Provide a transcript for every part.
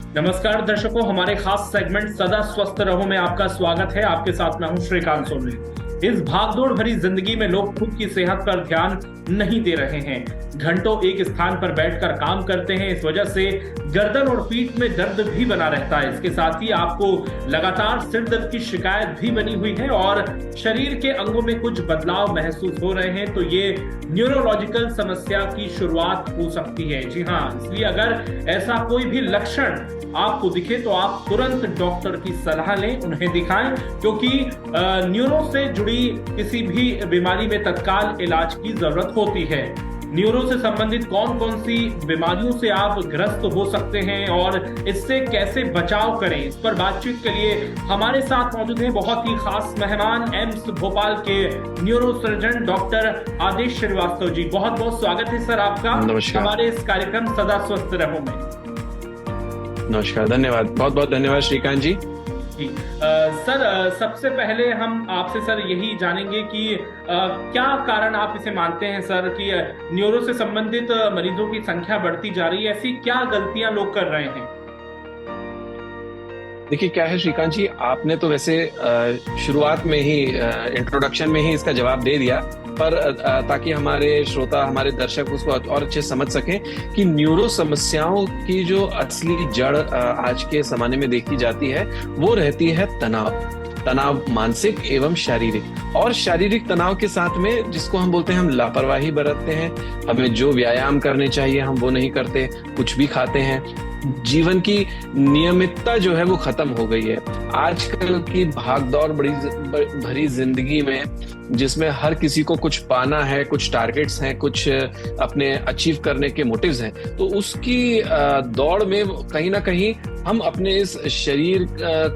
नमस्कार दर्शकों, हमारे खास सेगमेंट सदा स्वस्थ रहो में आपका स्वागत है। आपके साथ मैं हूं श्रीकांत सोनी। इस भागदौड़ भरी जिंदगी में लोग खुद की सेहत पर ध्यान नहीं दे रहे हैं। घंटों एक स्थान पर बैठकर काम करते हैं। इस वजह से गर्दन और पीठ में दर्द भी बना रहता है। इसके साथ ही आपको लगातार सिर दर्द की शिकायत भी बनी हुई है और शरीर के अंगों में कुछ बदलाव महसूस हो रहे हैं। तो ये न्यूरोलॉजिकल समस्या की शुरुआत हो सकती है। जी हाँ, इसलिए अगर ऐसा कोई भी लक्षण आपको दिखे तो आप तुरंत डॉक्टर की सलाह लें, उन्हें दिखाएं, क्योंकि न्यूरो से जुड़ी किसी भी बीमारी में तत्काल इलाज की जरूरत होती है। न्यूरो से संबंधित कौन कौन सी बीमारियों से आप ग्रस्त हो सकते हैं और इससे कैसे बचाव करें, इस पर बातचीत के लिए हमारे साथ मौजूद हैं बहुत ही खास मेहमान, एम्स भोपाल के न्यूरो सर्जन डॉक्टर आदेश श्रीवास्तव जी। बहुत बहुत स्वागत है सर आपका हमारे इस कार्यक्रम सदा स्वस्थ रहो में। नमस्कार, धन्यवाद, बहुत बहुत धन्यवाद श्रीकांत जी। सर, सबसे पहले हम आपसे सर यही जानेंगे कि क्या कारण आप इसे मानते हैं सर कि न्यूरो से संबंधित मरीजों की संख्या बढ़ती जा रही है। ऐसी क्या गलतियां लोग कर रहे हैं? देखिए क्या है श्रीकांत जी, आपने तो वैसे शुरुआत में ही इंट्रोडक्शन में ही इसका जवाब दे दिया, पर ताकि हमारे श्रोता, हमारे दर्शक उसको और अच्छे समझ सकें कि न्यूरो समस्याओं की जो असली जड़ आज के जमाने में देखी जाती है वो रहती है तनाव मानसिक एवं शारीरिक। और शारीरिक तनाव के साथ में जिसको हम बोलते हैं हम लापरवाही बरतते हैं, हमें जो व्यायाम करने चाहिए हम वो नहीं करते, कुछ भी खाते हैं, जीवन की नियमितता जो है वो खत्म हो गई है। आजकल की भागदौड़ बड़ी भरी जिंदगी में जिसमें हर किसी को कुछ पाना है, कुछ टारगेट्स हैं, कुछ अपने अचीव करने के मोटिव्स हैं, तो उसकी दौड़ में कहीं ना कहीं हम अपने इस शरीर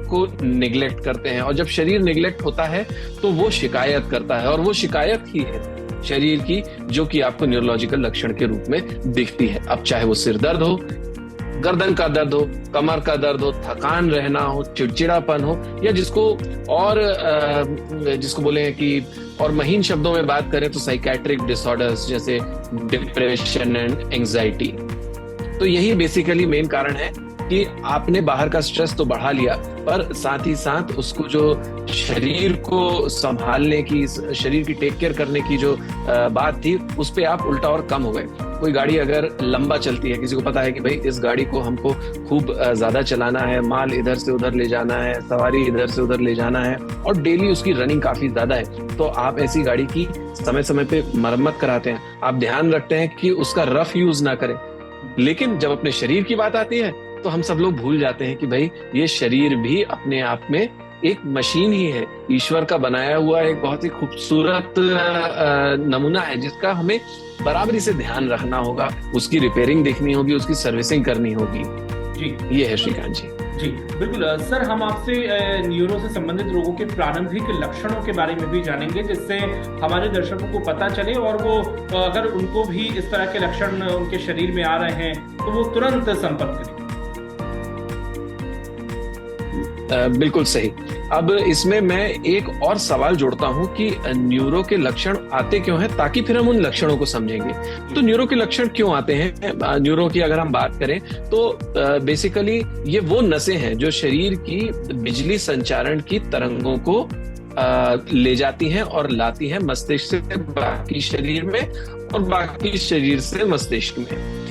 को निगलेक्ट करते हैं। और जब शरीर निगलेक्ट होता है तो वो शिकायत करता है, और वो शिकायत ही है शरीर की जो कि आपको न्यूरोलॉजिकल लक्षण के रूप में दिखती है। अब चाहे वो सिर दर्द हो, गर्दन का दर्द हो, कमर का दर्द हो, थकान रहना हो, चिड़चिड़ापन हो, या जिसको बोले कि और महीन शब्दों में बात करें तो साइकेट्रिक डिसऑर्डर्स जैसे डिप्रेशन एंड एंजाइटी। तो यही बेसिकली मेन कारण है कि आपने बाहर का स्ट्रेस तो बढ़ा लिया, पर साथ ही साथ उसको जो शरीर को संभालने की, शरीर की टेक केयर करने की जो बात थी उस पे आप उल्टा और कम हो गए। कोई गाड़ी अगर लंबा चलती है, किसी को पता है कि भाई इस गाड़ी को हमको खूब ज्यादा चलाना है, माल इधर से उधर ले जाना है, सवारी इधर से उधर ले जाना है, और डेली उसकी रनिंग काफी ज्यादा है, तो आप ऐसी गाड़ी की समय समय पे मरम्मत कराते हैं, आप ध्यान रखते हैं कि उसका रफ यूज ना करें। लेकिन जब अपने शरीर की बात आती है तो हम सब लोग भूल जाते हैं कि भाई ये शरीर भी अपने आप में एक मशीन ही है, ईश्वर का बनाया हुआ एक बहुत ही खूबसूरत नमूना है जिसका हमें बराबरी से ध्यान रखना होगा, उसकी रिपेयरिंग देखनी होगी, उसकी सर्विसिंग करनी होगी। जी, ये है श्रीकांत जी। जी बिल्कुल सर, हम आपसे न्यूरो से संबंधित रोगों के प्रारंभिक लक्षणों के बारे में भी जानेंगे, जिससे हमारे दर्शकों को पता चले और वो अगर उनको भी इस तरह के लक्षण उनके शरीर में आ रहे हैं तो वो तुरंत संपर्क करें। बिल्कुल सही। अब इसमें मैं एक और सवाल जोड़ता हूं कि न्यूरो के लक्षण आते क्यों हैं, ताकि फिर हम उन लक्षणों को समझेंगे। तो न्यूरो के लक्षण क्यों आते हैं? न्यूरो की अगर हम बात करें तो बेसिकली ये वो नसें हैं जो शरीर की बिजली संचारण की तरंगों को ले जाती हैं और लाती हैं मस्तिष्क से बाकी शरीर में और बाकी शरीर से मस्तिष्क में।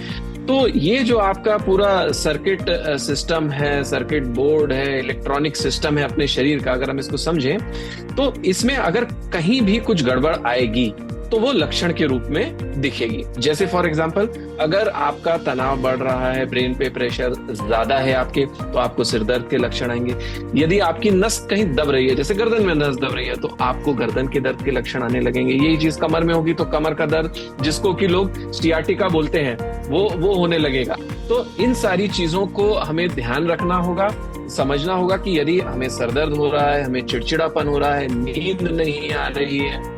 तो ये जो आपका पूरा सर्किट सिस्टम है, सर्किट बोर्ड है, इलेक्ट्रॉनिक सिस्टम है अपने शरीर का, अगर हम इसको समझें तो इसमें अगर कहीं भी कुछ गड़बड़ आएगी तो वो लक्षण के रूप में दिखेगी। जैसे फॉर एग्जांपल, अगर आपका तनाव बढ़ रहा है, ब्रेन पे प्रेशर ज्यादा है आपके, तो आपको सिर दर्द के लक्षण आएंगे। यदि आपकी नस कहीं दब रही है, जैसे गर्दन में नस दब रही है, तो आपको गर्दन के दर्द के लक्षण आने लगेंगे। यही चीज कमर में होगी तो कमर का दर्द, जिसको कि लोग सियाटिका बोलते हैं, वो होने लगेगा। तो इन सारी चीजों को हमें ध्यान रखना होगा, समझना होगा कि यदि हमें सरदर्द हो रहा है, हमें चिड़चिड़ापन हो रहा है, नींद नहीं आ रही है,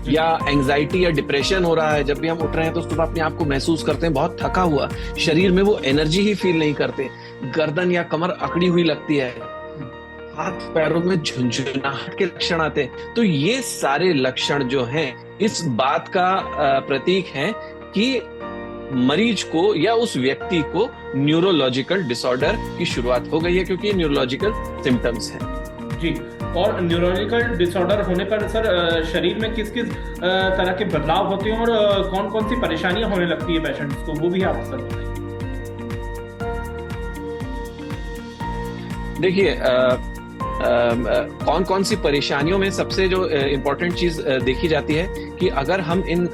या एंजाइटी या डिप्रेशन हो रहा है, जब भी हम उठ रहे हैं तो सुबह अपने आप को महसूस करते हैं बहुत थका हुआ, शरीर में वो एनर्जी ही फील नहीं करते, गर्दन या कमर अकड़ी हुई लगती है, हाथ पैरों में झुंझुनाहट के लक्षण आते हैं, तो ये सारे लक्षण जो हैं इस बात का प्रतीक है कि मरीज को या उस व्यक्ति को न्यूरोलॉजिकल डिसऑर्डर की शुरुआत हो गई है, क्योंकि ये न्यूरोलॉजिकल सिम्टम्स है। जी। और न्यूरोलॉजिकल डिसऑर्डर होने पर सर शरीर में किस किस तरह के बदलाव होते हैं और कौन कौन सी परेशानियां होने लगती है पेशेंट्स को, वो भी आप सर बताइए। देखिए, कौन कौन सी परेशानियों में सबसे जो इम्पोर्टेंट चीज देखी जाती है कि अगर हम इन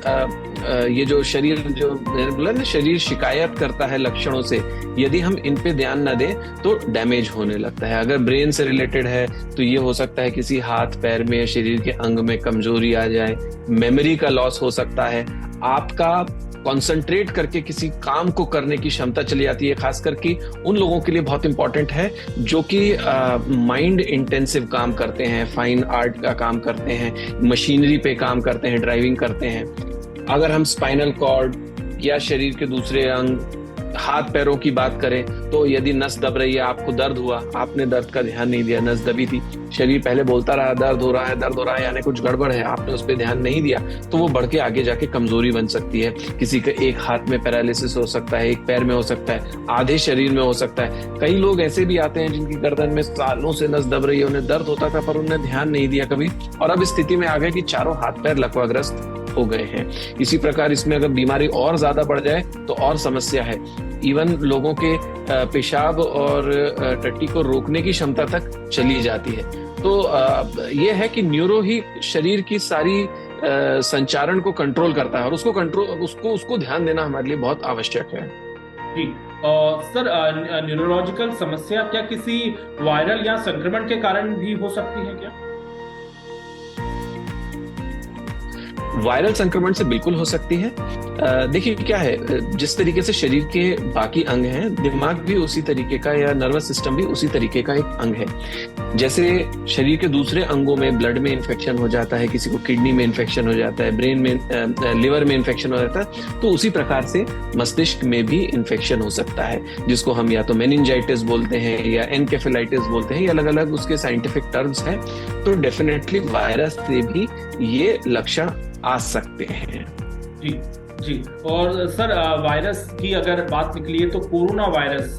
ये जो शरीर, जो मैंने बोला ना, शरीर शिकायत करता है लक्षणों से, यदि हम इन पे ध्यान न दें तो डैमेज होने लगता है। अगर ब्रेन से रिलेटेड है तो ये हो सकता है किसी हाथ पैर में, शरीर के अंग में कमजोरी आ जाए, मेमोरी का लॉस हो सकता है, आपका कॉन्सेंट्रेट करके किसी काम को करने की क्षमता चली जाती है। खास करके उन लोगों के लिए बहुत इंपॉर्टेंट है जो कि माइंड इंटेंसिव काम करते हैं, फाइन आर्ट का काम करते हैं, मशीनरी पे काम करते हैं, ड्राइविंग करते हैं। अगर हम स्पाइनल कॉर्ड या शरीर के दूसरे अंग, हाथ पैरों की बात करें तो यदि नस दब रही है, आपको दर्द हुआ, आपने दर्द का ध्यान नहीं दिया, नस दबी थी, शरीर पहले बोलता रहा दर्द हो रहा है, दर्द हो रहा है, यानी कुछ गड़बड़ है, आपने उस पर ध्यान नहीं दिया, तो वो बढ़ के आगे जाके कमजोरी बन सकती है। किसी का एक हाथ में पैरालिसिस हो सकता है, एक पैर में हो सकता है, आधे शरीर में हो सकता है। कई लोग ऐसे भी आते हैं जिनकी गर्दन में सालों से नस दब रही है, उन्हें दर्द होता था पर उन्हें ध्यान नहीं दिया कभी, और अब स्थिति में आ गए कि चारों हाथ पैर लकवाग्रस्त हो गए हैं। इसी प्रकार इसमें अगर बीमारी और ज्यादा बढ़ जाए तो और समस्या है। इवन लोगों के पेशाब और टट्टी को रोकने की क्षमता तक चली जाती है। तो ये है कि न्यूरो ही शरीर की सारी संचारण को कंट्रोल करता है, और उसको ध्यान देना हमारे लिए बहुत आवश्यक है। जी। सर, न्यूरोलॉजिकल समस्या क्या किसी वायरल या संक्रमण के कारण भी हो सकती है क्या? वायरल संक्रमण से बिल्कुल हो सकती है। देखिए क्या है, जिस तरीके से शरीर के बाकी अंग हैं, दिमाग भी उसी तरीके का, या नर्वस सिस्टम भी उसी तरीके का एक अंग है। जैसे शरीर के दूसरे अंगों में ब्लड में इन्फेक्शन हो जाता है, किसी को किडनी में इन्फेक्शन हो जाता है, ब्रेन में, लिवर में इन्फेक्शन हो जाता है, तो उसी प्रकार से मस्तिष्क में भी इन्फेक्शन हो सकता है, जिसको हम या तो मेनिंजाइटिस बोलते हैं या एनकेफेलाइटिस बोलते हैं, ये अलग अलग उसके साइंटिफिक टर्म्स हैं। तो डेफिनेटली वायरस से भी ये लक्षण आ सकते हैं। जी जी। और सर, वायरस की अगर बात निकली है तो कोरोना वायरस,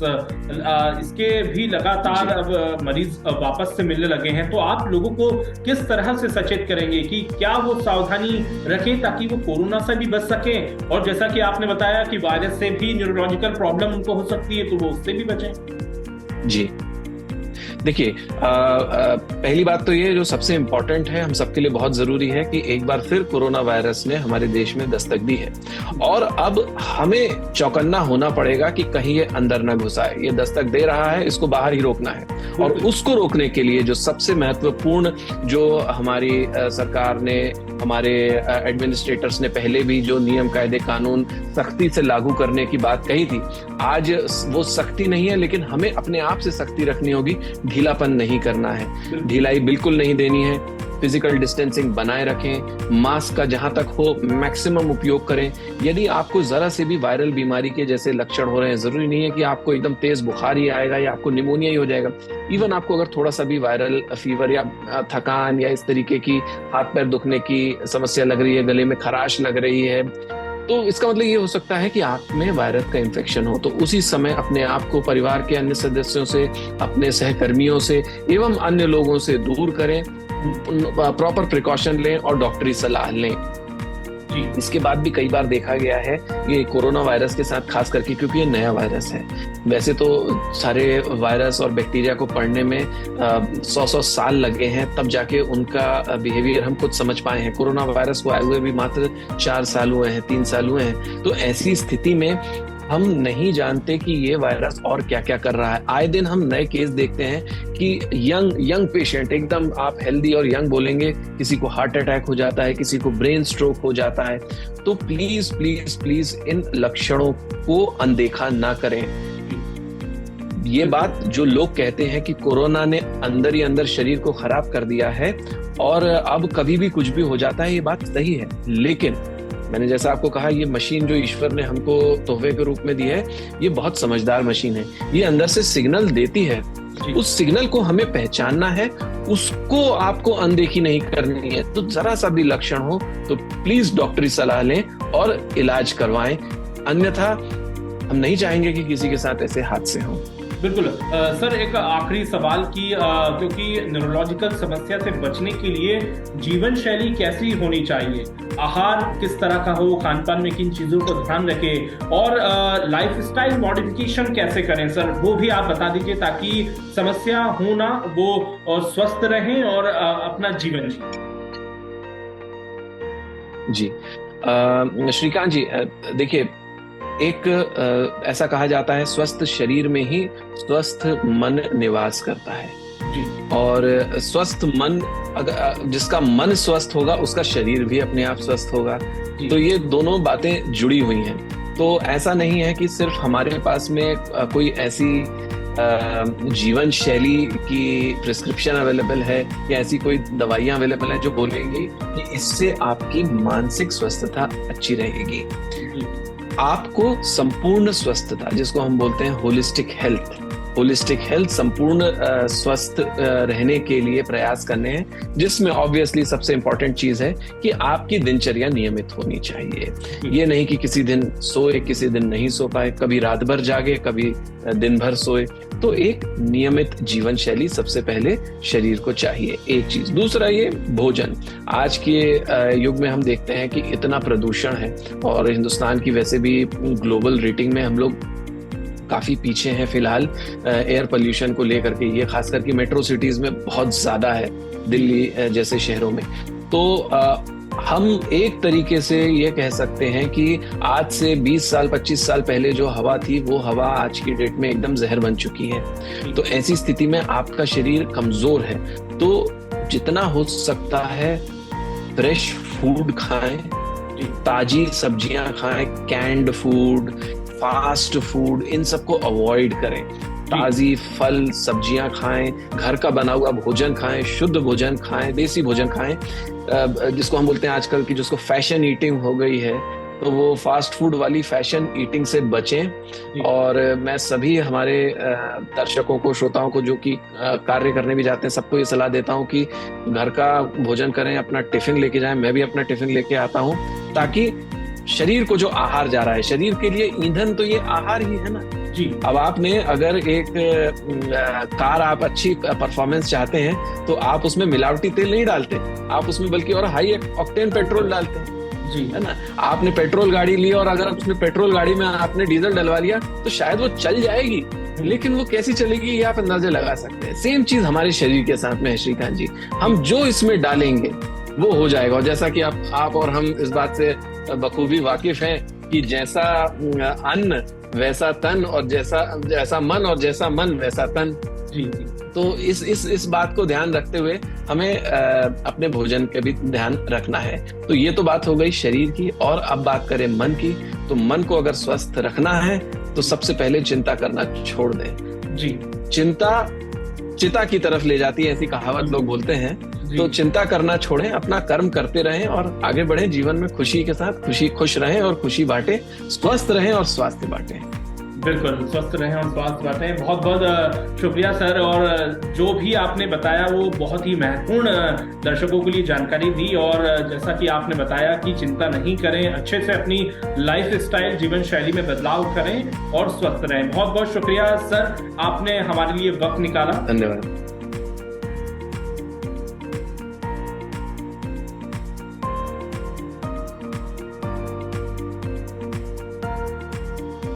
इसके भी लगातार अब मरीज वापस से मिलने लगे हैं, तो आप लोगों को किस तरह से सचेत करेंगे कि क्या वो सावधानी रखें ताकि वो कोरोना से भी बच सकें, और जैसा कि आपने बताया कि वायरस से भी न्यूरोलॉजिकल प्रॉब्लम उनको हो सकती है, तो वो उससे भी बचें? जी देखिए, पहली बात तो ये जो सबसे इम्पोर्टेंट है, हम सबके लिए बहुत जरूरी है कि एक बार फिर कोरोना वायरस ने हमारे देश में दस्तक दी है, और अब हमें चौकन्ना होना पड़ेगा कि कहीं ये अंदर न घुसाए। ये दस्तक दे रहा है, इसको बाहर ही रोकना है, और उसको रोकने के लिए जो सबसे महत्वपूर्ण, जो हमारी सरकार ने, हमारे एडमिनिस्ट्रेटर्स ने पहले भी जो नियम कायदे कानून सख्ती से लागू करने की बात कही थी, आज वो सख्ती नहीं है, लेकिन हमें अपने आप से सख्ती रखनी होगी। ढीलापन नहीं करना है, ढिलाई बिल्कुल नहीं देनी है, फिजिकल डिस्टेंसिंग बनाए रखें, मास्क का जहां तक हो मैक्सिमम उपयोग करें। यदि आपको जरा से भी वायरल बीमारी के जैसे लक्षण हो रहे हैं, जरूरी नहीं है कि आपको एकदम तेज बुखार ही आएगा या आपको निमोनिया ही हो जाएगा। इवन आपको अगर थोड़ा सा भी वायरल फीवर या थकान या इस तरीके की हाथ पैर दुखने की समस्या लग रही है, गले में खराश लग रही है, तो इसका मतलब ये हो सकता है कि आप में वायरस का इन्फेक्शन हो। तो उसी समय अपने आप को परिवार के अन्य सदस्यों से, अपने सहकर्मियों से एवं अन्य लोगों से दूर करें, प्रॉपर प्रिकॉशन लें और डॉक्टरी सलाह लें। इसके बाद भी कई बार देखा गया है ये कोरोना वायरस के साथ, खास करके क्योंकि ये नया वायरस है। वैसे तो सारे वायरस और बैक्टीरिया को पढ़ने में 100 साल लगे हैं, तब जाके उनका बिहेवियर हम कुछ समझ पाए हैं। कोरोना वायरस को आए हुए भी मात्र 4 साल हुए हैं, 3 साल हुए हैं। तो ऐसी स्थिति में हम नहीं जानते कि ये वायरस और क्या क्या कर रहा है। आए दिन हम नए केस देखते हैं कि यंग पेशेंट, एकदम आप हेल्दी और यंग बोलेंगे, किसी को हार्ट अटैक हो जाता है, किसी को ब्रेन स्ट्रोक हो जाता है। तो प्लीज प्लीज प्लीज इन लक्षणों को अनदेखा ना करें। ये बात जो लोग कहते हैं कि कोरोना ने अंदर ही अंदर शरीर को खराब कर दिया है और अब कभी भी कुछ भी हो जाता है, ये बात सही है। लेकिन मैंने जैसा आपको कहा, ये मशीन जो ईश्वर ने हमको तोहफे के रूप में दी है, ये बहुत समझदार मशीन है। ये अंदर से सिग्नल देती है, उस सिग्नल को हमें पहचानना है, उसको आपको अनदेखी नहीं करनी है। तो जरा सा भी लक्षण हो तो प्लीज डॉक्टरी सलाह लें और इलाज करवाएं, अन्यथा हम नहीं चाहेंगे कि किसी के साथ ऐसे हादसे हों। बिल्कुल। सर, एक आखिरी सवाल की क्योंकि न्यूरोलॉजिकल समस्या से बचने के लिए जीवन शैली कैसी होनी चाहिए, आहार किस तरह का हो, खान पान में किन चीजों को ध्यान रखें और लाइफस्टाइल मॉडिफिकेशन कैसे करें सर, वो भी आप बता दीजिए ताकि समस्या हो ना, वो स्वस्थ रहें और अपना जीवन जी। श्रीकांत जी, देखिए, एक ऐसा कहा जाता है, स्वस्थ शरीर में ही स्वस्थ मन निवास करता है। जी। और स्वस्थ मन, अगर जिसका मन स्वस्थ होगा उसका शरीर भी अपने आप स्वस्थ होगा। तो ये दोनों बातें जुड़ी हुई हैं। तो ऐसा नहीं है कि सिर्फ हमारे पास में कोई ऐसी जीवन शैली की प्रिस्क्रिप्शन अवेलेबल है या ऐसी कोई दवाइयां अवेलेबल है जो बोलेंगी कि इससे आपकी मानसिक स्वस्थता अच्छी रहेगी। आपको संपूर्ण स्वस्थता, जिसको हम बोलते हैं होलिस्टिक हेल्थ, संपूर्ण स्वस्थ रहने के लिए प्रयास करने हैं, जिसमें ऑब्वियसली सबसे इंपॉर्टेंट चीज है कि आपकी दिनचर्या नियमित होनी चाहिए। ये नहीं कि किसी दिन सोए, किसी दिन नहीं सो पाए, कभी रात भर जागे, कभी दिन भर सोए। तो एक नियमित जीवन शैली सबसे पहले शरीर को चाहिए, एक चीज। दूसरा, ये भोजन। आज के युग में हम देखते हैं कि इतना प्रदूषण है और हिंदुस्तान की वैसे भी ग्लोबल रेटिंग में हम लोग काफी पीछे हैं फिलहाल एयर पोल्यूशन को लेकर के। ये खास करके मेट्रो सिटीज में बहुत ज्यादा है, दिल्ली जैसे शहरों में। तो हम एक तरीके से ये कह सकते हैं कि आज से 20 साल 25 साल पहले जो हवा थी वो हवा आज की डेट में एकदम जहर बन चुकी है। तो ऐसी स्थिति में आपका शरीर कमजोर है, तो जितना हो सकता है फ्रेश फूड खाएं, ताजी सब्जियां खाएं, कैंड फूड, फास्ट फूड, इन सबको अवॉइड करें। ताजी फल सब्जियां खाएं, घर का बना हुआ भोजन खाएं, शुद्ध भोजन खाएं, देसी भोजन खाएं। जिसको हम बोलते हैं आजकल की, जिसको फैशन ईटिंग हो गई है, तो वो फास्ट फूड वाली फैशन ईटिंग से बचें। और मैं सभी हमारे दर्शकों को, श्रोताओं को जो कि कार्य करने भी जाते हैं, सबको ये सलाह देता हूं कि घर का भोजन करें, अपना टिफिन लेके जाएं। मैं भी अपना टिफिन लेके आता हूं, ताकि शरीर को जो आहार जा रहा है, शरीर के लिए ईंधन तो ये आहार ही है ना जी। अब आपने अगर एक कार, आप अच्छी परफॉर्मेंस चाहते हैं तो आप उसमें मिलावटी तेल नहीं डालते, आप उसमें बल्कि और हाई ऑक्टेन पेट्रोल डालते हैं जी, है ना। आपने पेट्रोल गाड़ी ली और अगर उसमें पेट्रोल गाड़ी में आपने डीजल डलवा लिया तो शायद वो चल जाएगी, लेकिन वो कैसी चलेगी ये आप अंदाजा लगा सकते हैं। सेम चीज हमारे शरीर के साथ में है श्रीकांत जी। हम जो इसमें डालेंगे वो हो जाएगा। और जैसा कि आप और हम इस बात से बखूबी वाकिफ हैं कि जैसा अन्न वैसा तन, और जैसा मन और जैसा मन वैसा तन जी। तो इस बात को ध्यान रखते हुए हमें अपने भोजन का भी ध्यान रखना है। तो ये तो बात हो गई शरीर की, और अब बात करें मन की। तो मन को अगर स्वस्थ रखना है तो सबसे पहले चिंता करना छोड़ दें जी। चिंता चिता की तरफ ले जाती है, ऐसी कहावत लोग बोलते हैं। तो चिंता करना छोड़ें, अपना कर्म करते रहें और आगे बढ़ें जीवन में खुशी के साथ। खुश रहें और खुशी बांटें, स्वस्थ रहें और स्वास्थ्य बांटें। बिल्कुल, स्वस्थ रहें और स्वास्थ्य बांटें। बहुत बहुत शुक्रिया सर। और जो भी आपने बताया वो बहुत ही महत्वपूर्ण दर्शकों के लिए जानकारी दी। और जैसा कि आपने बताया कि चिंता नहीं करें, अच्छे से अपनी लाइफ स्टाइल, जीवन शैली में बदलाव करें और स्वस्थ रहें। बहुत बहुत शुक्रिया सर, आपने हमारे लिए वक्त निकाला। धन्यवाद।